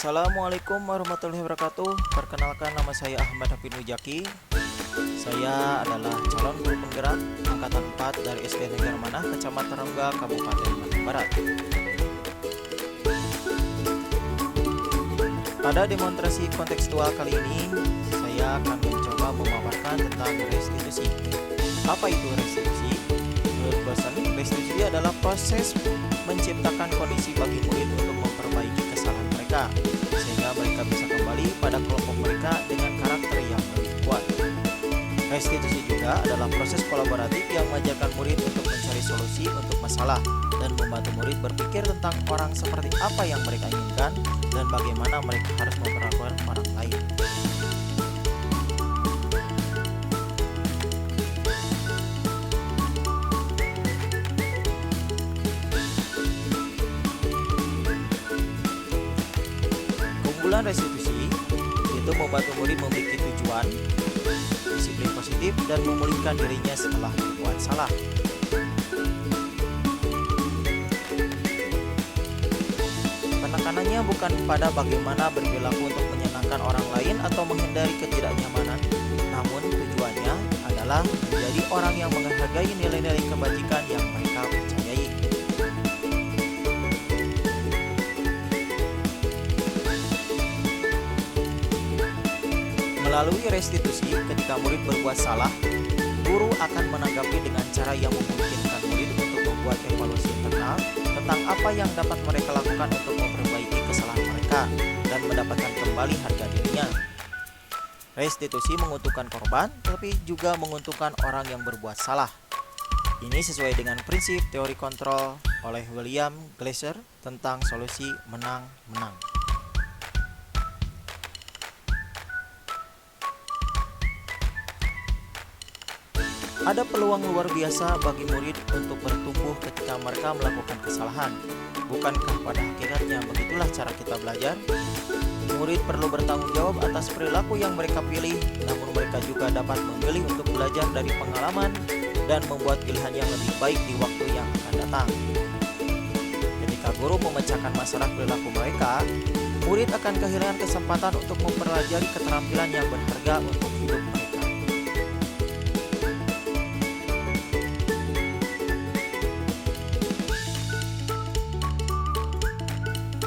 Assalamualaikum warahmatullahi wabarakatuh. Perkenalkan, nama saya Ahmad Hafid Nujaki. Saya adalah calon guru penggerak angkatan 4 dari SD Negara Manah, Kecamatan Rongga, Kabupaten Bandung Barat. Pada demonstrasi kontekstual kali ini, saya akan mencoba memaparkan tentang restitusi. Apa itu restitusi? Menurut dosen, restitusi adalah proses menciptakan kondisi bagi murid untuk memperbaiki kesalahan mereka, sehingga mereka bisa kembali pada kelompok mereka dengan karakter yang lebih kuat. Restitusi juga adalah proses kolaboratif yang mengajarkan murid untuk mencari solusi untuk masalah dan membantu murid berpikir tentang orang seperti apa yang mereka inginkan dan bagaimana mereka harus memperlakukan orang lain. Keunggulan restitusi itu membantu murid memiliki tujuan, disiplin positif, dan memulihkan dirinya setelah berbuat salah. Penekanannya bukan pada bagaimana berperilaku untuk menyenangkan orang lain atau menghindari ketidaknyamanan, namun tujuannya adalah menjadi orang yang menghargai nilai-nilai kebajikan yang mereka percayai. Melalui restitusi, ketika murid berbuat salah, guru akan menanggapi dengan cara yang memungkinkan murid untuk membuat evaluasi internal tentang apa yang dapat mereka lakukan untuk memperbaiki kesalahan mereka dan mendapatkan kembali harga dirinya. Restitusi menguntungkan korban, tapi juga menguntungkan orang yang berbuat salah. Ini sesuai dengan prinsip teori kontrol oleh William Glasser tentang solusi menang-menang. Ada peluang luar biasa bagi murid untuk bertumbuh ketika mereka melakukan kesalahan. Bukankah pada hakikatnya begitulah cara kita belajar? Murid perlu bertanggung jawab atas perilaku yang mereka pilih, namun mereka juga dapat memilih untuk belajar dari pengalaman dan membuat pilihan yang lebih baik di waktu yang akan datang. Ketika guru memecahkan masalah perilaku mereka, murid akan kehilangan kesempatan untuk mempelajari keterampilan yang berharga untuk hidup mereka.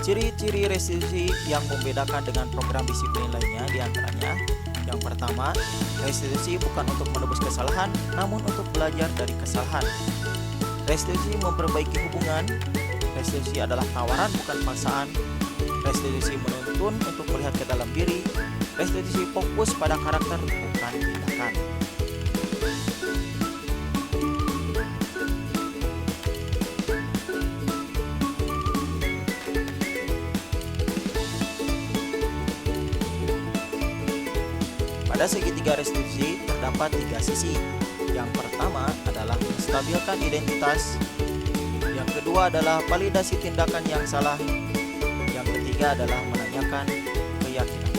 Ciri-ciri restitusi yang membedakan dengan program disiplin lainnya diantaranya: yang pertama, restitusi bukan untuk menebus kesalahan, namun untuk belajar dari kesalahan. Restitusi memperbaiki hubungan. Restitusi adalah tawaran, bukan paksaan. Restitusi menuntun untuk melihat ke dalam diri. Restitusi fokus pada karakter, bukan tindakan. Pada segitiga restitusi terdapat 3 sisi. Yang pertama adalah menstabilkan identitas. Yang kedua adalah validasi tindakan yang salah. Yang ketiga adalah menanyakan keyakinan.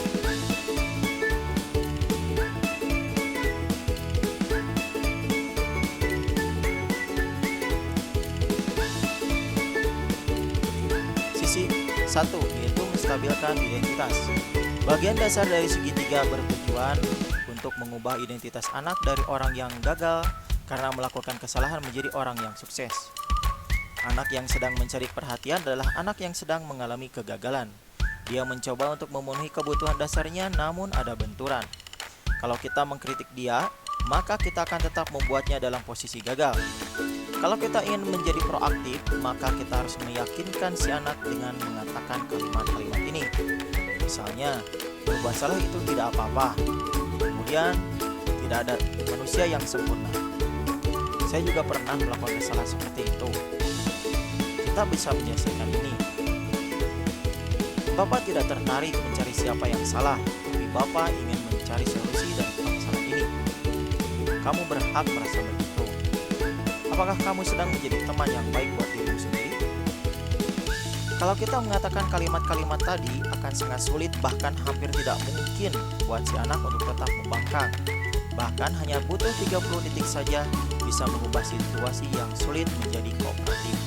Sisi 1 yaitu menstabilkan identitas. Bagian dasar dari segitiga bertujuan untuk mengubah identitas anak dari orang yang gagal karena melakukan kesalahan menjadi orang yang sukses. Anak yang sedang mencari perhatian adalah anak yang sedang mengalami kegagalan. Dia mencoba untuk memenuhi kebutuhan dasarnya, namun ada benturan. Kalau kita mengkritik dia, maka kita akan tetap membuatnya dalam posisi gagal. Kalau kita ingin menjadi proaktif, maka kita harus meyakinkan si anak dengan mengatakan kalimat-kalimat ini. Misalnya, berbuat salah itu tidak apa-apa. Kemudian, tidak ada manusia yang sempurna. Saya juga pernah melakukan kesalahan seperti itu. Kita bisa menyelesaikan ini. Bapak tidak tertarik mencari siapa yang salah, tapi Bapak ingin mencari solusi dari permasalahan ini. Kamu berhak merasa begitu. Apakah kamu sedang menjadi teman yang baik buat dirimu sendiri? Kalau kita mengatakan kalimat-kalimat tadi, akan sangat sulit, bahkan hampir tidak mungkin buat si anak untuk tetap membangkang. Bahkan hanya butuh 30 detik saja bisa mengubah situasi yang sulit menjadi kooperatif.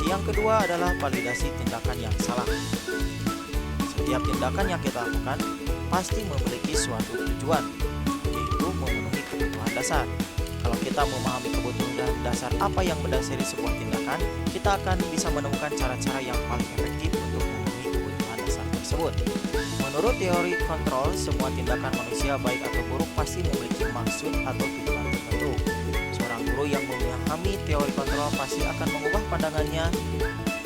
Sisi yang kedua adalah validasi tindakan yang salah. Setiap tindakan yang kita lakukan pasti memiliki suatu tujuan, yaitu memenuhi kebutuhan dasar. Kalau kita memahami kebutuhan dasar apa yang mendasari sebuah tindakan, kita akan bisa menemukan cara-cara yang paling efektif untuk memenuhi kebutuhan dasar tersebut. Menurut teori kontrol, semua tindakan manusia baik atau buruk pasti memiliki maksud atau tujuan tertentu. Seorang guru yang memahami teori kontrol pasti akan mengubah pandangannya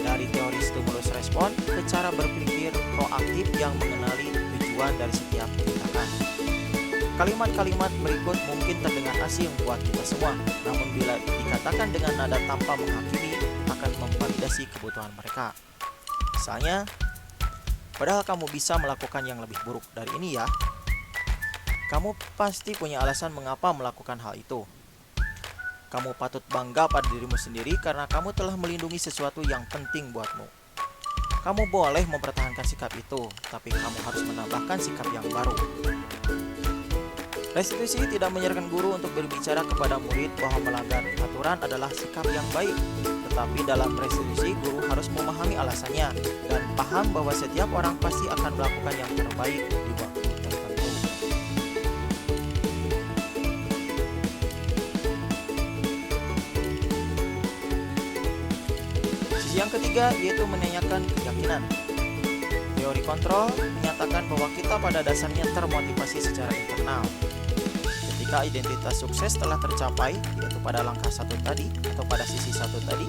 dari teori stimulus respon ke cara berpikir proaktif yang mengenali tujuan dari setiap tindakan. Kalimat-kalimat berikut mungkin terdengar asing buat kita semua, namun bila dikatakan dengan nada tanpa menghakimi akan memvalidasi kebutuhan mereka. Misalnya, padahal kamu bisa melakukan yang lebih buruk dari ini ya. Kamu pasti punya alasan mengapa melakukan hal itu. Kamu patut bangga pada dirimu sendiri karena kamu telah melindungi sesuatu yang penting buatmu. Kamu boleh mempertahankan sikap itu, tapi kamu harus menambahkan sikap yang baru. Restitusi tidak menyarankan guru untuk berbicara kepada murid bahwa melanggar aturan adalah sikap yang baik. Tetapi dalam restitusi, guru harus memahami alasannya dan paham bahwa setiap orang pasti akan melakukan yang terbaik di waktu tertentu. Sisi yang ketiga yaitu menanyakan keyakinan. Teori kontrol menyatakan bahwa kita pada dasarnya termotivasi secara internal. Ketika identitas sukses telah tercapai, yaitu pada langkah satu tadi atau pada sisi satu tadi,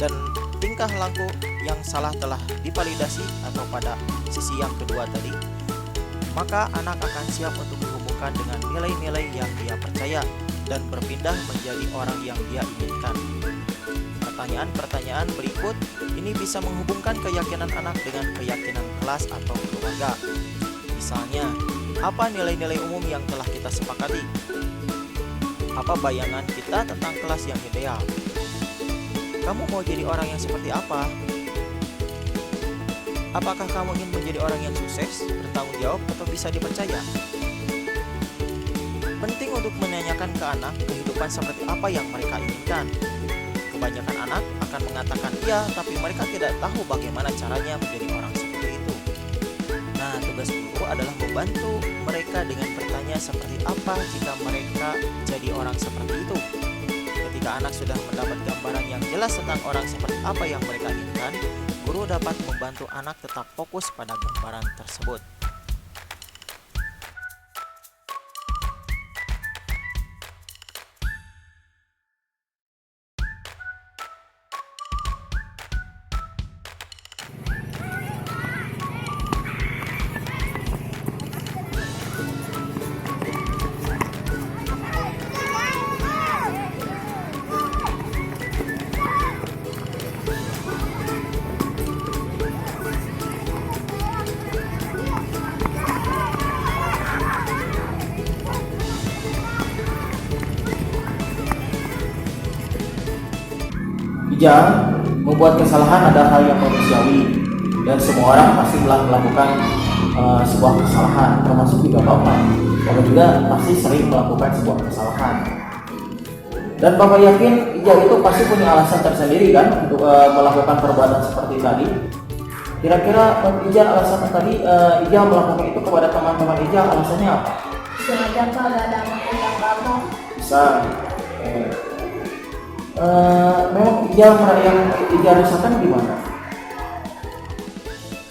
dan tingkah laku yang salah telah divalidasi atau pada sisi yang kedua tadi, maka anak akan siap untuk dihubungkan dengan nilai-nilai yang dia percaya dan berpindah menjadi orang yang dia inginkan. Pertanyaan-pertanyaan berikut ini bisa menghubungkan keyakinan anak dengan keyakinan kelas atau keluarga. Misalnya, apa nilai-nilai umum yang telah kita sepakati? Apa bayangan kita tentang kelas yang ideal? Kamu mau jadi orang yang seperti apa? Apakah kamu ingin menjadi orang yang sukses, bertanggung jawab, atau bisa dipercaya? Penting untuk menanyakan ke anak kehidupan seperti apa yang mereka inginkan. Kebanyakan anak akan mengatakan iya, tapi mereka tidak tahu bagaimana caranya menjadi orang seperti itu. Nah, tugas guru adalah membantu mereka dengan bertanya seperti apa jika mereka jadi orang seperti itu. Ketika anak sudah mendapat gambaran yang jelas tentang orang seperti apa yang mereka inginkan, guru dapat membantu anak tetap fokus pada gambaran tersebut. Ijal, membuat kesalahan adalah hal yang manusiawi dan semua orang pasti melakukan sebuah kesalahan, termasuk juga Bapak. Bapak juga pasti sering melakukan sebuah kesalahan. Dan Bapak yakin Ijal itu pasti punya alasan tersendiri kan untuk melakukan perbuatan seperti tadi. Kira-kira Ijal alasan tadi Ijal melakukan itu kepada teman-teman Ijal alasannya apa? Sengaja Pak, gak ada maksud apa-apa. Bisa. Memang Ijal yang Ijal rasakan gimana?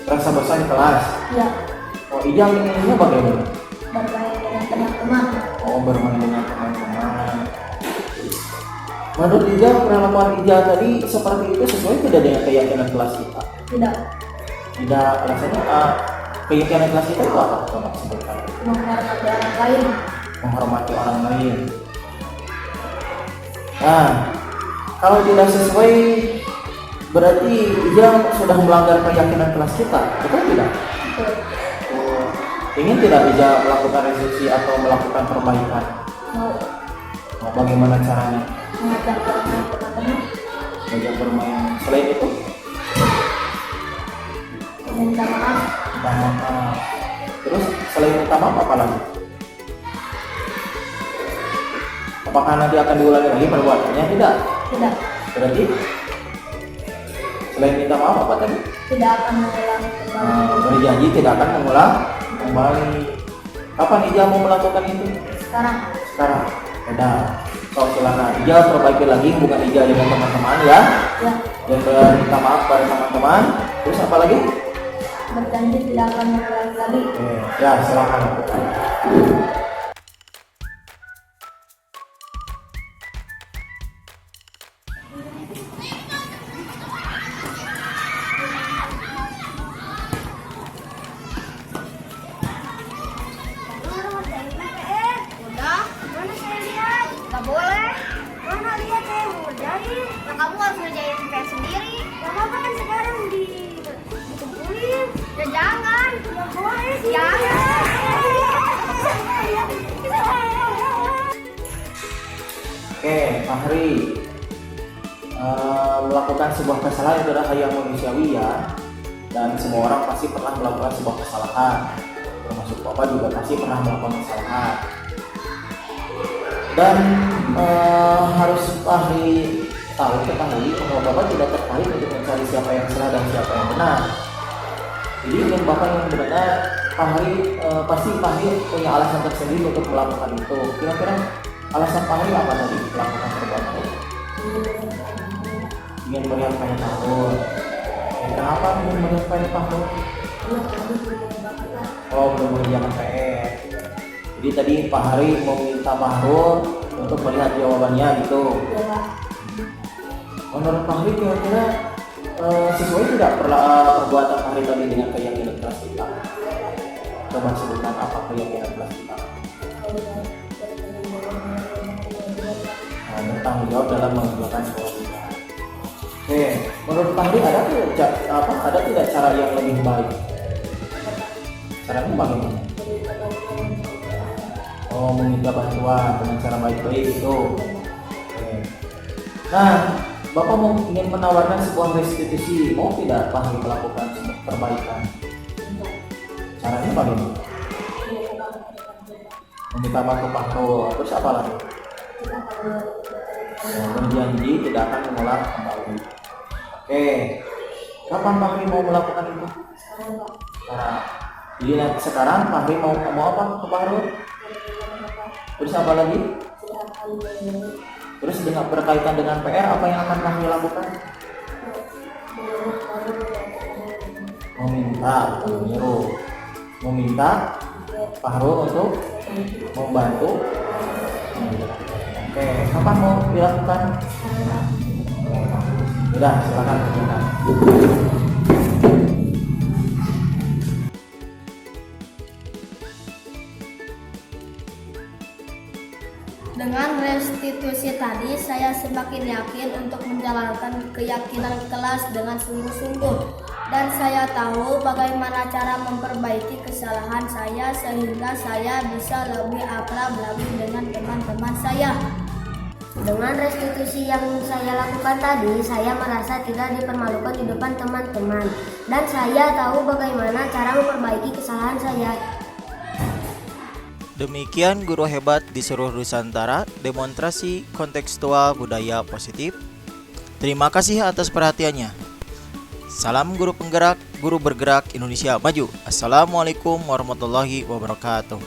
Rasa bosan di kelas? Ya, Oh, Ijal inginnya bagaimana? bermain dengan teman-teman. Oh, bermain dengan teman-teman. Menurut Ijal, perlakuan Ijal tadi seperti itu sesuai tidak dengan keyakinan kelas kita? Tidak Tidak, rasanya keyakinan kelas kita itu apa? Coba sebutkan. menghormati orang lain. Menghormati orang lain. Nah, kalau tidak sesuai berarti Ijal sudah melanggar keyakinan kelas kita, betul tidak? Betul. Ingin tidak Ijal melakukan restitusi atau melakukan perbaikan? Mau Nah, bagaimana caranya? mengajak bermain teman-teman, Belajar bermain. Selain itu, meminta maaf, minta maaf. Terus selain minta maaf apa lagi? Apakah nanti akan diulangi lagi perbuatannya? Tidak. tidak Berarti Selain minta maaf apa tadi? Tidak akan mengulangi kembali. Berjanji tidak akan mengulang kembali. Kapan Ija mau melakukan itu? Sekarang. Sekarang. Beda. So, silakan Ija perbaiki lagi hubungan Ija dengan teman-teman ya. Ya. Dan minta maaf pada teman-teman. Terus apa lagi? Berjanji tidak akan mengulangi lagi. Ya, silakan lakukan. Udah, mana saya lihat? Gak boleh. Mana lihat saya mau ngerjain? Nah, kamu harus ngerjain PR sendiri. Gak apa-apa kan sekarang dikumpulin. Ya jangan. Ya boleh sih. Jangan. Oke, Fahri. Melakukan sebuah kesalahan itu adalah hal yang manusiawi ya. Dan semua orang pasti pernah melakukan sebuah kesalahan. Termasuk Bapak juga pasti pernah melakukan kesalahan. Dan harus Fahri ketahui bahwa Bapak tidak tertarik untuk mencari siapa yang salah dan siapa yang benar. Jadi ingin Bapak yang benar, pasti Fahri punya alasan tersendiri untuk melakukan itu. Kira-kira alasan Fahri apa tadi melakukan perbuatan itu? Ingin meriahkan tahun. Kenapa ingin meriahkan tahun? Oh, belum mengerjakan PR. Jadi tadi Pak Hari mau minta Pak Harun untuk melihat jawabannya gitu. Menurut Pak Hari kira-kira sesuai tidak perbuatan Pak Hari tadi dengan keyakinan kelas kita? Coba sebutkan apa keyakinan kelas kita? Bertanggung jawab dalam mengerjakan sekolah kita. Oke, menurut Pak Hari ada tidak cara yang lebih baik? Caranya bagaimana? Oh, meminta bantuan dengan cara baik-baik itu. Oke. Nah, Bapak ingin menawarkan sebuah restitusi, mau tidak Pak Hari melakukan sebuah perbaikan? Caranya bagaimana? Meminta bantu Pak Harun, terus apa lagi? Berjanji tidak akan mengulang kembali. Oke, kapan Pak Hari mau melakukan itu? Sekarang. Jadi sekarang Pak Hari mau apa ke Pak Harun? Terus apa lagi? Terus dengan berkaitan dengan PR, apa yang akan Pak Hari lakukan? Meminta Pak Harun untuk membantu. Oke, kapan mau dilakukan? Sudah, silakan kerjakan. Dengan restitusi tadi, saya semakin yakin untuk menjalankan keyakinan kelas dengan sungguh-sungguh. Dan saya tahu bagaimana cara memperbaiki kesalahan saya sehingga saya bisa lebih akrab lagi dengan teman-teman saya. Dengan restitusi yang saya lakukan tadi, saya merasa tidak dipermalukan di depan teman-teman. Dan saya tahu bagaimana cara memperbaiki kesalahan saya. Demikian guru hebat di seluruh Nusantara, demonstrasi kontekstual budaya positif. Terima kasih atas perhatiannya. Salam guru penggerak, guru bergerak Indonesia maju. Assalamualaikum warahmatullahi wabarakatuh.